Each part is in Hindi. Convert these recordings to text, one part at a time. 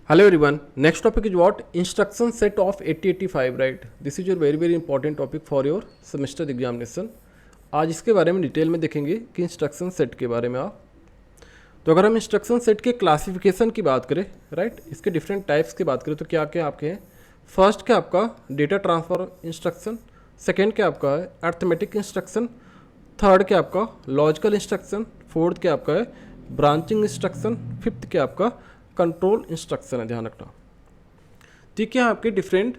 Hello everyone. Next topic is what? Instruction set of 8085, right? This is your very important topic for your semester examination. आज इसके बारे में डिटेल में देखेंगे कि इंस्ट्रक्शन सेट के बारे में आप। तो अगर हम इंस्ट्रक्शन सेट के क्लासिफिकेशन की बात करें, राइट, इसके डिफरेंट टाइप्स की बात करें तो क्या क्या आपके हैं। फर्स्ट क्या आपका डेटा ट्रांसफर इंस्ट्रक्शन, सेकेंड क्या आपका है अर्थमेटिक इंस्ट्रक्शन, थर्ड क्या आपका लॉजिकल इंस्ट्रक्शन, फोर्थ क्या आपका है ब्रांचिंग इंस्ट्रक्शन, फिफ्थ क्या आपका कंट्रोल इंस्ट्रक्शन है, ध्यान रखना। ठीक है, आपके डिफरेंट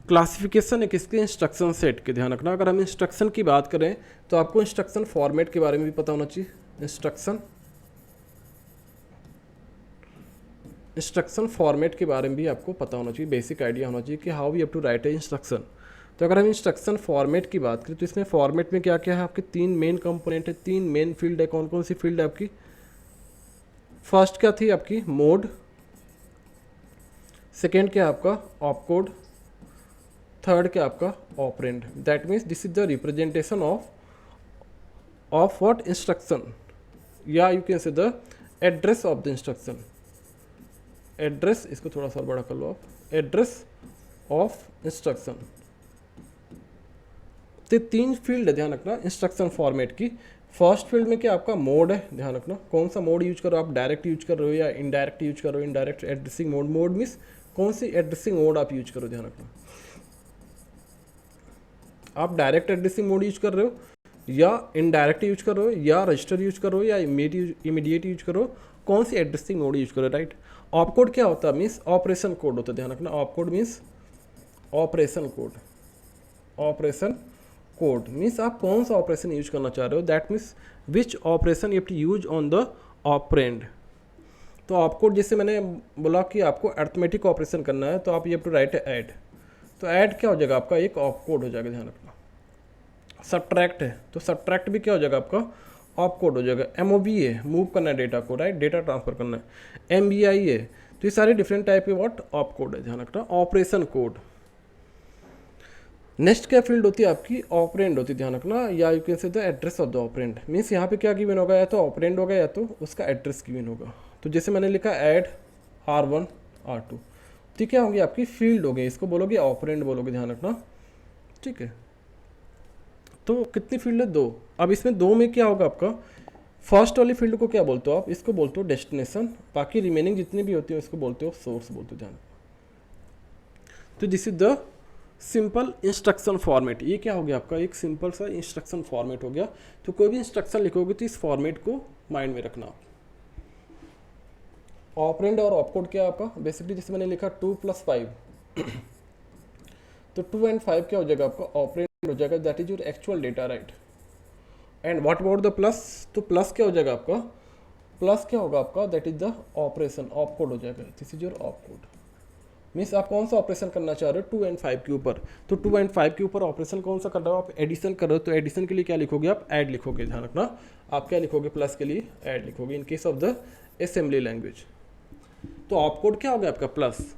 क्लासिफिकेशन है किसके इंस्ट्रक्शन सेट के, ध्यान रखना। अगर हम इंस्ट्रक्शन की बात करें तो आपको इंस्ट्रक्शन फॉर्मेट के बारे में भी पता होना चाहिए। इंस्ट्रक्शन फॉर्मेट के बारे में भी आपको पता होना चाहिए, बेसिक आइडिया होना चाहिए कि how we have to write a instruction. तो अगर हम इंस्ट्रक्शन फॉर्मेट की बात करें तो इसमें फॉर्मेट में क्या क्या है आपके तीन मेन कंपोनेंट है, तीन मेन फील्ड है। कौन कौन सी फील्ड है आपकी? फर्स्ट क्या थी आपकी मोड, सेकेंड क्या आपका ऑपकोड, थर्ड क्या आपका operand. That means this is the representation of what instruction, या you can say the address of the instruction. Address, इसको थोड़ा सा बड़ा कर लो आप, एड्रेस ऑफ इंस्ट्रक्शन। तो तीन फील्ड है, ध्यान रखना इंस्ट्रक्शन फॉर्मेट की। फर्स्ट फील्ड में क्या आपका मोड है, ध्यान रखना कौन सा मोड यूज कर रहे हो आप, डायरेक्ट यूज कर रहे हो या इनडायरेक्ट यूज कर रहे हो। Indirect addressing mode, mode means कौन सी एड्रेसिंग मोड आप यूज करो, ध्यान रखना। आप डायरेक्ट एड्रेसिंग मोड यूज कर रहे हो या इनडायरेक्ट यूज कर रहे हो या रजिस्टर यूज कर रहे हो या इमीडिएट यूज करो, कौन सी एड्रेसिंग मोड यूज करो, राइट। ऑपकोड क्या होता है? मीन्स ऑपरेशन कोड होता है, ध्यान रखना। Opcode means operation code. Operation code means आप कौन सा ऑपरेशन यूज करना चाह रहे हो, that means which operation you have to use on the operand. तो ऑपकोड, जैसे मैंने बोला कि आपको अर्थमेटिक ऑपरेशन करना है तो आप you have to write add. तो ऐड क्या हो जाएगा आपका, एक ऑपकोड हो जाएगा, ध्यान रखना। सब्ट्रैक्ट है तो सब्ट्रैक्ट भी क्या हो जाएगा आपका, ऑपकोड हो जाएगा। एमओबी है, मूव करना है डेटा को, राइट, डेटा ट्रांसफर करना है। एमबीआई है, तो ये सारे डिफरेंट टाइप के व्हाट ऑपकोड है, ध्यान रखना। Operation code. नेक्स्ट क्या फील्ड होती है आपकी, ऑपरेंड होती है, ध्यान रखना, या you can say the address of the operand. Means यहाँ पे क्या गिवन होगा, या तो ऑपरेंड होगा या तो उसका एड्रेस गिवन होगा। तो जैसे मैंने लिखा ऐड R1 R2, तो क्या होंगी आपकी फील्ड हो गई, इसको बोलोगे ऑपरेंड बोलोगे, ध्यान रखना, ठीक है। तो कितनी फील्ड है? दो। अब इसमें दो में क्या होगा आपका, फर्स्ट वाली फील्ड को क्या बोलते हो आप, इसको बोलते हो डेस्टिनेशन। बाकी रिमेनिंग जितनी भी होती है उसको बोलते हो सोर्स बोलते हो, ध्यान। तो this is the simple instruction format. ये क्या हो गया आपका, एक सिंपल सा इंस्ट्रक्शन फॉर्मेट हो गया। तो कोई भी इंस्ट्रक्शन लिखोगे तो इस फॉर्मेट को माइंड में रखना। ऑपरेंड और ऑपकोड क्या है आपका, बेसिकली जैसे मैंने लिखा 2 + 5 तो 2 और 5 क्या हो जाएगा आपका, ऑपरेंड हो जाएगा, that is your actual data, right. And what about the plus, तो प्लस क्या हो जाएगा आपका, प्लस क्या होगा आपका, that is the operation, opcode हो जाएगा। This is your opcode. Means आप कौन सा ऑपरेशन करना चाह रहे हो 2 और 5 के ऊपर। तो 2 और 5 के ऊपर ऑपरेशन कौन सा कर रहे हो आप, एडिशन कर रहे हो। तो एडिशन के लिए क्या लिखोगे आप, ऐड लिखोगे, ध्यान रखना। आप क्या लिखोगे, प्लस के लिए ऐड लिखोगे in case of the assembly language. तो ऑपकोड क्या हो गया आपका, प्लस।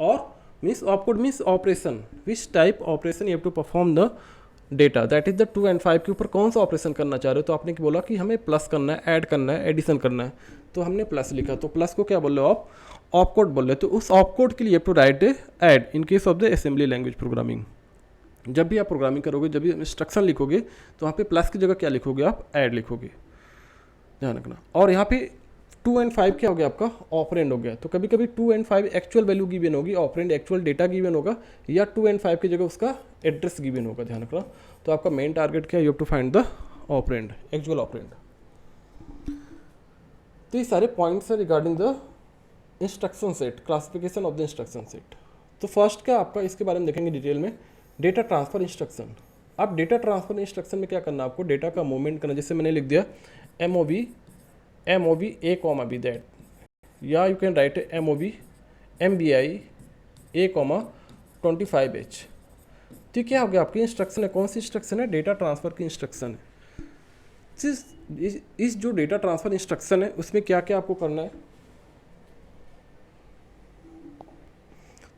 और means opcode means operation, which type operation you have to perform the data, that is the 2 और 5 के ऊपर कौन सा ऑपरेशन करना चाह रहे हो। तो आपने बोला कि हमें प्लस करना है, ऐड करना है, एडिशन करना है, तो हमने प्लस लिखा। तो प्लस को क्या बोल रहे हो आप, ऑपकोड बोल रहे हो। तो उस ऑपकोड के लिए to write a add in case of the assembly language programming. जब भी आप प्रोग्रामिंग करोगे, जब भी इंस्ट्रक्शन लिखोगे तो वहाँ पे प्लस की जगह क्या लिखोगे आप, ऐड लिखोगे, ध्यान रखना। और यहाँ पे 2 और 5 क्या हो गया आपका, ऑपरेंड हो गया। तो कभी कभी 2 और 5 एक्चुअल वैल्यू गिवन होगी, ऑपरेंड एक्चुअल डेटा गिवन होगा, या 2 और 5 की जगह उसका एड्रेस गिवन होगा, ध्यान रखना। तो आपका मेन टारगेट क्या है, you have to find the operand, actual operand. तो ये सारे पॉइंट्स है regarding the instruction set, classification of the instruction set. तो फर्स्ट क्या आपका, इसके बारे में देखेंगे डिटेल में, डेटा ट्रांसफर इंस्ट्रक्शन। अब डेटा ट्रांसफर इंस्ट्रक्शन में क्या करना है आपको, डेटा का मूवमेंट करना। जैसे मैंने लिख दिया MOV A, दैट, या you can write MOV MBI A, 25H। तो क्या हो गया आपकी इंस्ट्रक्शन है, कौन सी इंस्ट्रक्शन है, डेटा ट्रांसफर की इंस्ट्रक्शन है। इस जो डेटा ट्रांसफर इंस्ट्रक्शन है उसमें क्या क्या आपको करना है।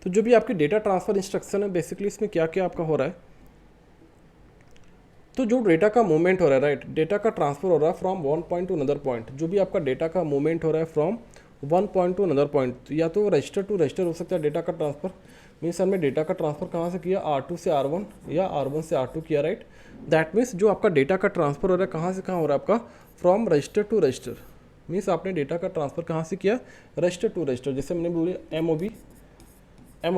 तो जो भी आपकी डेटा ट्रांसफर इंस्ट्रक्शन है, बेसिकली इसमें क्या क्या आपका हो रहा है, तो जो डेटा का मूवमेंट हो रहा है, राइट, डेटा का ट्रांसफर हो रहा है from one point two another point. जो भी आपका डेटा का मूवमेंट हो रहा है from one point two another point, या तो रजिस्टर टू रजिस्टर हो सकता है डेटा का ट्रांसफ़र। मीन्स हमने डेटा का ट्रांसफ़र कहाँ से किया, R2 से R1 या R1 से R2 किया, राइट। दैट मीन्स जो आपका डेटा का ट्रांसफ़र हो रहा है कहाँ से कहाँ हो रहा है आपका, from register to register. Means आपने डेटा का ट्रांसफ़र कहाँ से किया, रजिस्टर टू रजिस्टर। जैसे हमने बोले MOV A,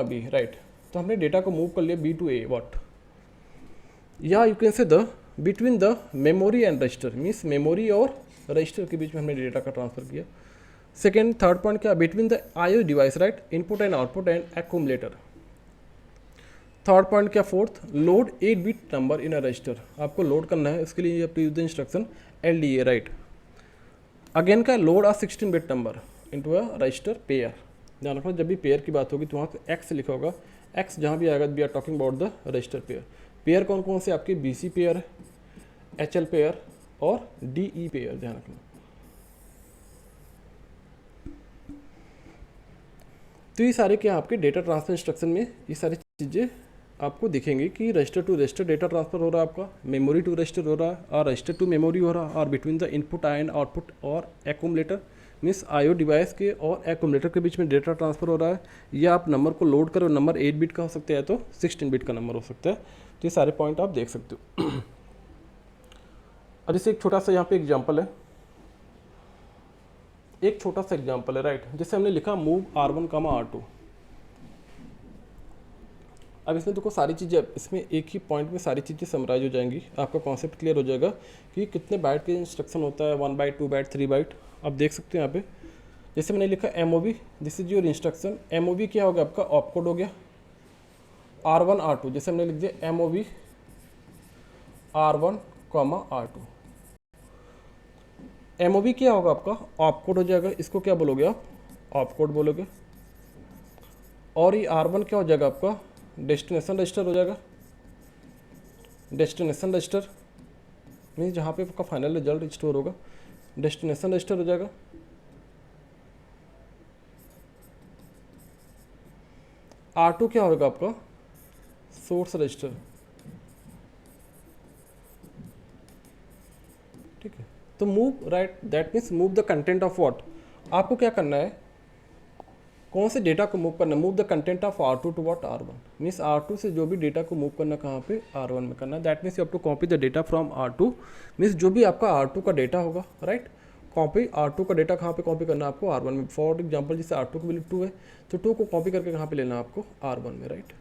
B, राइट। तो हमने डेटा को मूव कर लिया B to A, व्हाट, या you can say the between the memory and register. Means memory और रजिस्टर के बीच में हमने डेटा का ट्रांसफ़र किया। सेकेंड थर्ड पॉइंट क्या, between the IO device, right, input and output and accumulator. Third point क्या, fourth, load 8 bit number in a register. आपको लोड करना है, इसके लिए आप use the instruction LDA, right. Again क्या, load 16 bit number into a resistor pair. ध्यान रखना जब भी पेयर की बात होगी तो वहाँ पे X लिखा होगा, X जहाँ भी आएगा we are talking about the register pair. Pair कौन कौन से आपके, BC पेयर है, HL पेयर और DE पेयर, ध्यान रखना। तो ये सारे क्या आपके डेटा ट्रांसफर इंस्ट्रक्शन में ये सारी चीज़ें आपको दिखेंगी कि register to register data transfer हो रहा है आपका, मेमोरी टू रजिस्टर हो रहा है, और रजिस्टर टू मेमोरी हो रहा है, और between the input and output और एक्यूमुलेटर। मीन्स IO डिवाइस के और एक्यूमुलेटर के बीच में डेटा ट्रांसफर हो रहा है, या आप नंबर को लोड करो, नंबर 8 बिट का हो सकता है तो 16 बिट का नंबर हो सकता है। तो ये सारे पॉइंट आप देख सकते हो। अब जैसे एक छोटा सा यहाँ पे एग्जाम्पल है, एक छोटा सा एग्जाम्पल है, राइट। जैसे हमने लिखा मूव R1, R2। अब इसमें देखो सारी चीज़ें, इसमें एक ही पॉइंट में सारी चीज़ें समराइज हो जाएंगी, आपका कॉन्सेप्ट क्लियर हो जाएगा कि कितने बाइट के इंस्ट्रक्शन होता है, 1 बाइट, 2 बाइट, 3 बाइट। आप देख सकते हो यहाँ पे, जैसे मैंने लिखा MOV, this is your instruction. MOV क्या होगा आपका, ऑपकोड हो गया। R1, R2, जैसे हमने लिख दिया MOV R1, R2। MOV क्या होगा आपका, ऑपकोड हो जाएगा, इसको क्या बोलोगे आप, ऑपकोड बोलोगे। और ये R1 क्या हो जाएगा आपका, डेस्टिनेशन रजिस्टर हो जाएगा। डेस्टिनेशन रजिस्टर मीन्स जहाँ पे आपका फाइनल रिजल्ट स्टोर होगा, डेस्टिनेशन रजिस्टर हो जाएगा। R2 क्या होगा आपका, सोर्स रजिस्टर, ठीक है। तो move, right, that means move the content of what, आपको क्या करना है, कौन से डेटा को मूव करना, move the content of R2 to what, R1। Means R2 से जो भी डेटा को मूव करना कहाँ पे, R1 में करना है। That means you have to copy the data from R2। Means जो भी आपका R2 का डेटा होगा, राइट, कॉपी R2 का डेटा कहाँ पे कॉपी करना है आपको, R1 में। फॉर एग्जाम्पल जैसे R2 की वैल्यू 2 है तो 2 को कॉपी करके कहाँ पे लेना है आपको, R1 में, राइट।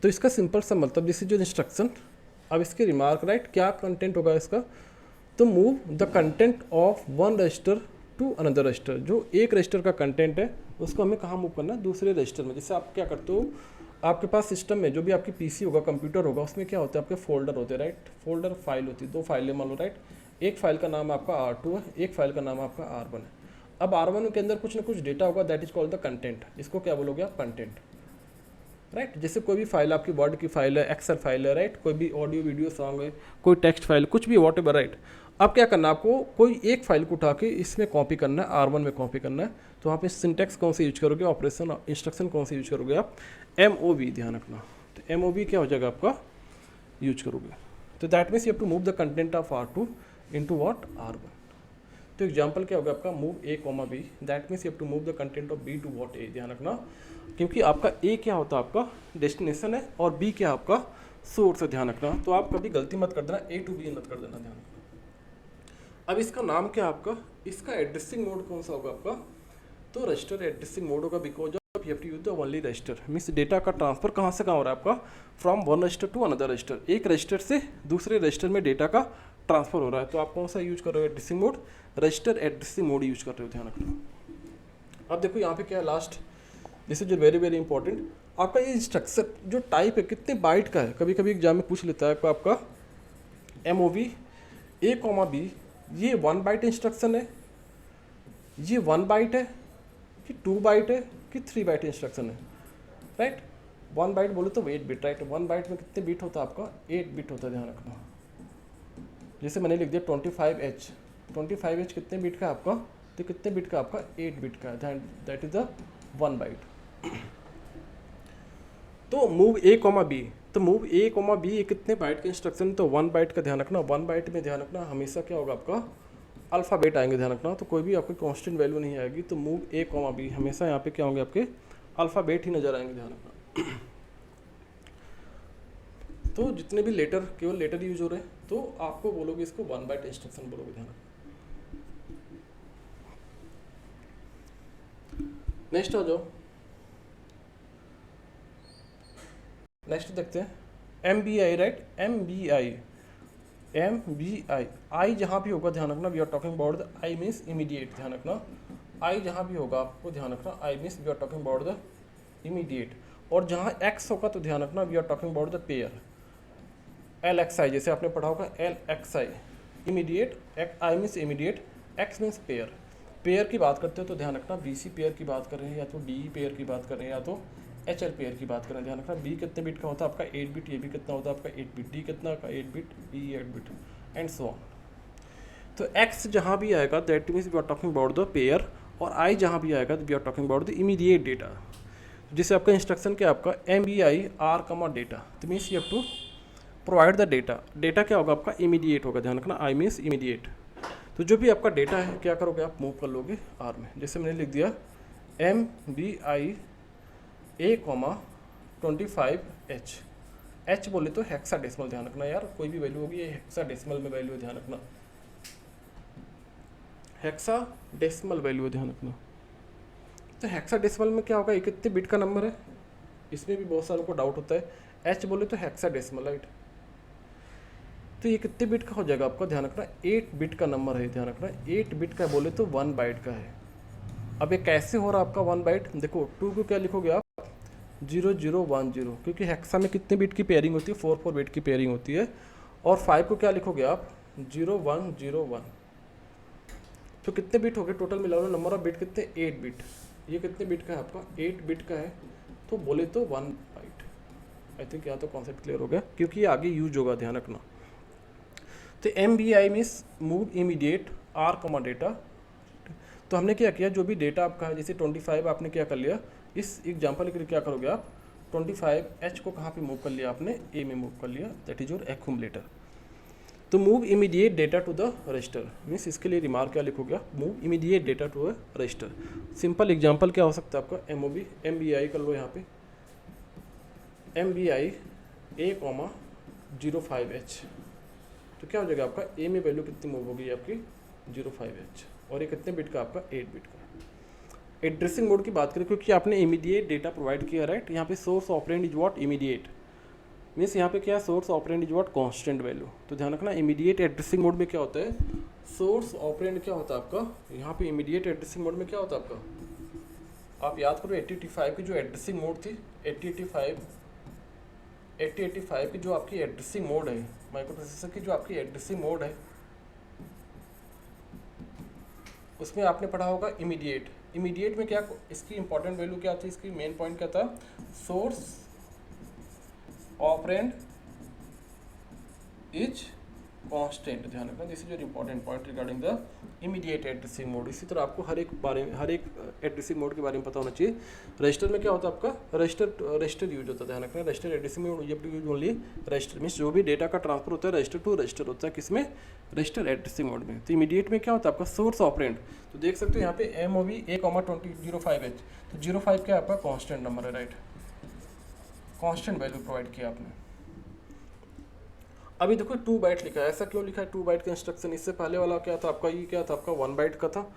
तो इसका सिंपल सा मतलब, दिस इज जो इंस्ट्रक्शन। अब इसके रिमार्क, राइट, क्या कंटेंट होगा इसका, तो move the content of one register to another register. जो एक रजिस्टर का कंटेंट है उसको हमें कहाँ मूव करना है, दूसरे रजिस्टर में। जैसे आप क्या करते हो, आपके पास सिस्टम में जो भी आपकी PC होगा, कंप्यूटर होगा, उसमें क्या होता है, आपके फोल्डर होते हैं, राइट। फोल्डर फाइल होती है, 2 फाइलें मान लो, राइट। एक फाइल का नाम आपका R2 है, एक फाइल का नाम आपका R1 है। अब R1 के अंदर कुछ ना कुछ डेटा होगा, that is called the content. इसको क्या बोलोगे आप, कंटेंट, राइट। जैसे कोई भी फाइल आपकी वर्ड की फाइल है, एक्सेल फाइल है, राइट, कोई भी ऑडियो वीडियो सॉन्ग है, कोई टेक्स्ट फाइल, कुछ भी वॉट एवर, राइट। अब क्या करना है आपको, कोई एक फाइल को उठा के इसमें कॉपी करना है, R1 में कॉपी करना है। तो वहाँ पे सिंटेक्स कौन सी यूज करोगे, ऑपरेशन इंस्ट्रक्शन कौन सी यूज करोगे आप, MOV, ध्यान रखना। तो MOV क्या हो जाएगा आपका, यूज करोगे। तो that means you have to move the content of R2 into what, R1। तो एग्जाम्पल क्या होगा आपका, move A, B, that means you have to move the content of B to what, A। ध्यान रखना, क्योंकि आपका A क्या होता है, आपका डेस्टिनेशन है, और B क्या आपका सोर्स है, ध्यान रखना। तो आप कभी गलती मत कर देना, A to B मत कर देना, ध्यान रखना। अब इसका नाम क्या आपका, इसका एड्रेसिंग मोड कौन सा होगा आपका, तो रजिस्टर एड्रेसिंग मोड होगा, because of you have to use the only register. Means data का ट्रांसफर कहाँ से कहाँ हो रहा है आपका, from one register to another register. एक रजिस्टर से दूसरे रजिस्टर में डेटा का ट्रांसफर हो रहा है। तो आप कौन सा यूज कर रहे हो, addressing mode, register addressing mode use कर रहे हो, ध्यान रखना। अब देखो यहाँ पे क्या है last, this is very very important. आपका ये इंस्ट्रक्शन जो टाइप है कितने बाइट का है, कभी कभी एग्जाम में पूछ लेता है आपका MOV A, B, ये 1 बाइट इंस्ट्रक्शन है, ये 1 बाइट है कि 2 बाइट है कि 3 बाइट इंस्ट्रक्शन है, राइट। 1 बाइट बोले तो 8 बिट, राइट। 1 बाइट में कितने बिट होता है आपका, 8 बिट होता है, ध्यान रखना। जैसे मैंने लिख दिया 25H, 25H कितने बिट का आपका, तो कितने बिट का आपका, 8 बिट का, दैट इज द 1 बाइट। तो मूव A, B, तो मूव A, B ये कितने बाइट का इंस्ट्रक्शन, तो 1 बाइट का, ध्यान रखना। 1 बाइट में ध्यान रखना हमेशा क्या होगा आपका, अल्फ़ाबेट आएंगे, ध्यान रखना। तो कोई भी आपकी कांस्टेंट वैल्यू नहीं आएगी, तो मूव ए कॉमा बी हमेशा यहाँ पे क्या होंगे, आपके अल्फ़ाबेट ही नज़र आएंगे, ध्यान रखना। तो जितने भी लेटर, केवल लेटर यूज हो रहे हैं, तो आपको बोलोगे इसको 1 बाइट इंस्ट्रक्शन बोलोगे, ध्यान रखना। नेक्स्ट आ जाओ, नेक्स्ट देखते हैं MBI, राइट। MBI आई जहाँ भी होगा ध्यान रखना, we are talking about the I means immediate, ध्यान रखना। आई जहाँ भी होगा आपको ध्यान रखना, I means we are talking about the immediate. और जहाँ एक्स होगा तो ध्यान रखना, we are talking about the pair. LXI जैसे आपने पढ़ा होगा, LXI immediate, I means immediate, X means pair. Pair की बात करते हो तो ध्यान रखना BC पेयर की बात कर रहे हैं, या तो DE पेयर की बात कर रहे हैं, या तो HL पेयर की बात करें, ध्यान रखना। B कितने बिट का होता है आपका 8 बिट, ये भी कितना होता है आपका 8 बिट, D कितना का 8 bit, E 8 bit and so on. तो X जहाँ भी आएगा that means we are talking about the pair, और I जहाँ भी आएगा तो we are talking about the immediate data. जिससे आपका इंस्ट्रक्शन क्या आपका MBI R, डेटा, तो means you have to provide the data. Data क्या होगा आपका इमीडिएट होगा, ध्यान रखना, आई मीन्स इमीडिएट। तो जो भी आपका डेटा है क्या करोगे आप, मूव कर लोगे R में। जैसे मैंने लिख दिया MBI A,25H, H बोले तो हेक्साडेसिमल, ध्यान रखना यार, कोई भी वैल्यू होगी ये हेक्साडेसिमल में वैल्यू है, ध्यान रखना, हेक्साडेसिमल वैल्यू है, ध्यान रखना। तो हेक्साडेसिमल में क्या होगा, ये कितने बिट का नंबर है, इसमें भी बहुत सारों को डाउट होता है। H बोले तो हेक्साडेसिमल, राइट। तो ये कितने बिट का हो जाएगा आपका, ध्यान रखना 8 बिट का नंबर है, ध्यान रखना 8 बिट का बोले तो 1 बाइट का है। अब ये कैसे हो रहा है आपका 1 बाइट, देखो 2 को क्या लिखोगे आप 0010, क्योंकि हेक्सा में कितने बिट की पेयरिंग होती है, 4 बिट की पेयरिंग होती है। और 5 को क्या लिखोगे आप 0101। तो कितने बिट हो गए टोटल मिला लो, नंबर ऑफ बिट कितने 8 बिट। ये कितने बिट का है आपका 8 बिट का है, तो बोले तो 1 बाइट। आई थिंक यहाँ तो कॉन्सेप्ट क्लियर हो गया, क्योंकि ये आगे यूज होगा, ध्यान रखना। तो MBI means move immediate R, data. तो हमने क्या किया, जो भी डेटा आपका है, जैसे 25 आपने क्या कर लिया, इस एग्जाम्पल के लिए क्या करोगे आप 25H को कहाँ पे मूव कर लिया आपने, A में मूव कर लिया, दैट इज योर एक्यूमुलेटर। तो move immediate data to the register means इसके लिए रिमार्क क्या लिखोगे, move immediate data to a register. Simple example क्या हो सकता है आपका MBI कर लो यहाँ पे MBI A,05H। तो क्या हो जाएगा आपका A में वैल्यू कितनी मूव होगी आपकी 05H, और ये कितने बिट का आपका 8 बिट का। एड्रेसिंग मोड की बात करें, क्योंकि आपने इमीडिएट डेटा प्रोवाइड किया, राइट। यहाँ पे source operand is what immediate, means यहाँ पे क्या है source operand is what constant value. तो ध्यान रखना इमीडिएट एड्रेसिंग मोड में क्या होता है, सोर्स ऑपरेंड क्या होता है आपका, यहाँ पे इमीडिएट एड्रेसिंग मोड में क्या होता है आपका, आप याद करो 8085 की जो एड्रेसिंग मोड थी, 8085 की जो आपकी एड्रेसिंग मोड है, माइक्रो प्रोसेसर की जो आपकी एड्रेसिंग मोड है, उसमें आपने पढ़ा होगा इमीडिएट। इमीडिएट में क्या इसकी इंपॉर्टेंट वैल्यू क्या थी, इसकी मेन पॉइंट क्या था, सोर्स ऑपरेंड इज कांस्टेंट, ध्यान रखना, this is your important point regarding the immediate addressing mode. इसी तरह आपको हर एक एड्रेसिंग मोड के बारे में पता होना चाहिए। रजिस्टर में क्या होता है आपका, रजिस्टर यूज होता है, ध्यान रखना register addressing mode use only register, means जो भी डेटा का ट्रांसफर होता है रजिस्टर टू रजिस्टर होता है, किसमें रजिस्टर एड्रेसिंग मोड में। तो इमीडिएट में क्या होता है आपका सोर्स ऑपरेंड, तो देख सकते हो यहाँ पे MOV A,05H, तो 05 क्या आपका कॉन्स्टेंट नंबर है, राइट, कॉन्स्टेंट वैल्यू प्रोवाइड किया आपने। अभी देखो 2 बाइट लिखा है, ऐसा क्यों लिखा है 2 बाइट का इंस्ट्रक्शन, इससे पहले वाला क्या था आपका, ये क्या था आपका 1 बाइट का था,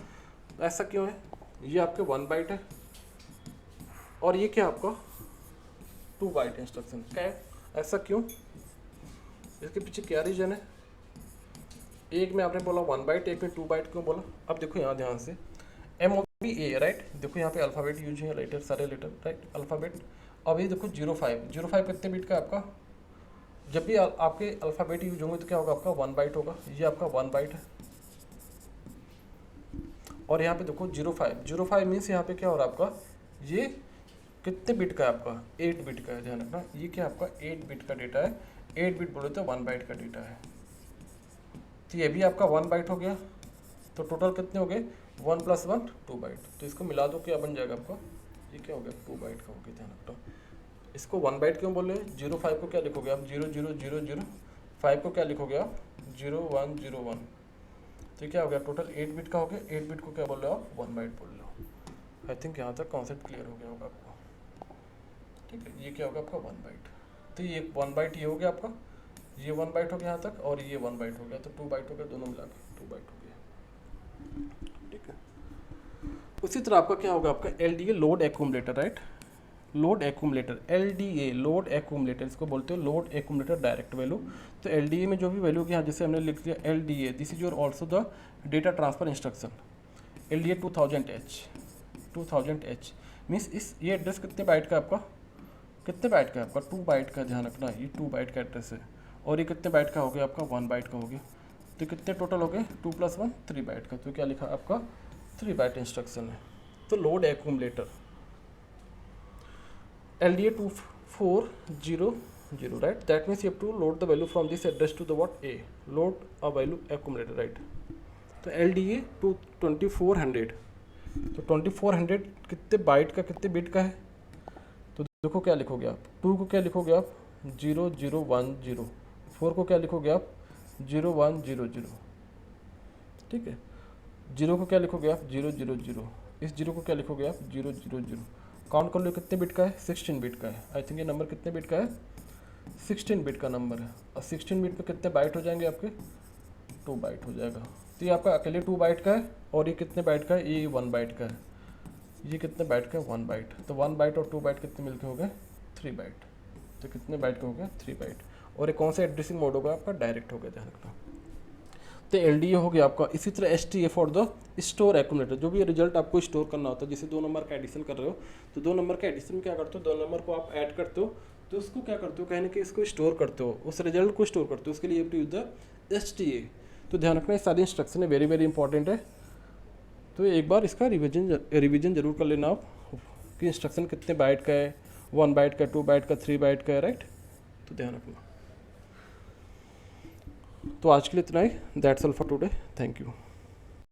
ऐसा क्यों है, ये आपके 1 बाइट है, और ये क्या आपका 2 बाइट इंस्ट्रक्शन क्या है, ऐसा क्यों, इसके पीछे क्या रीजन है, एक में आपने बोला 1 बाइट, एक में 2 बाइट क्यों बोला। अब देखो यहाँ ध्यान से MOV A, राइट, देखो यहाँ पे अल्फ़ाबेट यूज है, लेटर सारे लेटर, राइट, अल्फ़ाबेट। अब ये देखो 05 कितने बिट का आपका, जब भी आपके अल्फ़ाबेट यूज होंगे तो क्या होगा आपका 1 बाइट होगा, ये आपका 1 बाइट है। और यहाँ पे देखो 05 मीन्स यहाँ पे क्या हो रहा है आपका, ये कितने बिट का है आपका 8 बिट का है, ध्यान रखना, ये क्या आपका 8 बिट का डेटा है, 8 बिट बोले तो 1 बाइट का डेटा है। तो ये भी आपका 1 बाइट हो गया, तो टोटल कितने हो गए 1 + 1 2 बाइट। तो इसको मिला दो क्या बन जाएगा आपका, ये क्या हो गया 2 बाइट का हो गया, ध्यान रखना। इसको 1 बाइट क्यों बोल रहे हैं, 05 को क्या लिखोगे आप 0000, 5 को क्या लिखोगे आप 0101, तो क्या हो गया, टोटल 8 बिट का हो गया। 8 बिट को क्या बोल रहे हो आप, 1 बाइट बोल रहे हो। आई थिंक यहाँ तक कॉन्सेप्ट क्लियर हो गया होगा आपको। ठीक है, ये क्या होगा आपका 1 बाइट। तो ये 1 बाइट ये हो गया आपका, ये 1 बाइट हो गया यहाँ तक, और ये 1 बाइट हो गया, तो 2 बाइट हो गया, दोनों मिला के 2 बाइट हो गया। ठीक है, उसी तरह आपका क्या होगा, आपका LDA load accumulator, right. Load accumulator, LDA load accumulator, इसको बोलते हो लोड एक्यूमुलेटर डायरेक्ट वैल्यू। तो LDA में जो भी वैल्यू यहाँ जैसे हमने लिख दिया LDA, this is your also the data transfer instruction. LDA 2000H means इस ये एड्रेस कितने बाइट का आपका, कितने बाइट का है आपका, 2 बाइट का, ध्यान रखना ये 2 बाइट का एड्रेस है। और ये कितने बाइट का हो गया आपका, 1 बाइट का हो गया। तो कितने टोटल हो गए, 2 + 1 3 बाइट का। तो क्या लिखा आपका 3 बाइट इंस्ट्रक्शन है। तो load accumulator LDA 2400, right? That means you have to load the value from this address to the what, A. Load a value accumulator, right? तो LDA 2400, तो 2400 कितने बाइट का, कितने बिट का है। तो देखो क्या लिखोगे आप, 2 को क्या लिखोगे आप 0010, 4 को क्या लिखोगे आप 0100, ठीक है। 0 को क्या लिखोगे आप 000, इस 0 को क्या लिखोगे आप 000। काउंट कर लो कितने बिट का है, 16 बिट का है। आई थिंक ये नंबर कितने बिट का है, 16 बिट का नंबर है। और 16 बिट पे कितने बाइट हो जाएंगे आपके, 2 बाइट हो जाएगा। तो ये आपका अकेले 2 बाइट का है, और ये कितने बाइट का है, ये 1 बाइट का है। ये कितने बाइट का है, 1 बाइट। तो 1 बाइट और 2 बाइट कितने मिलके हो गए, 3 बाइट। तो कितने बाइट का हो गया, 3 बाइट। और ये कौन सा एड्रेसिंग मोड होगा आपका, डायरेक्ट हो गया, ध्यान रखना। तो LDA हो गया आपका। इसी तरह STA for the store accumulator, जो भी रिजल्ट आपको स्टोर करना होता है, जैसे 2 नंबर का एडिशन कर रहे हो, तो 2 नंबर का एडिशन में क्या करते हो, 2 नंबर को आप ऐड करते हो, तो उसको क्या करते हो, कहने कि इसको स्टोर करते हो, उस रिजल्ट को स्टोर करते हो, उसके लिए यूज द STA। तो ध्यान रखना ये सारी इंस्ट्रक्शन है, वेरी वेरी इंपॉर्टेंट है। तो एक बार इसका रिविजन जरूर कर लेना आप कि इंस्ट्रक्शन कितने बाइट का है, 1 बाइट का, 2 बाइट का, 3 बाइट का है, राइट। तो ध्यान रखना। तो आज के लिए इतना ही, that's all for today, thank you.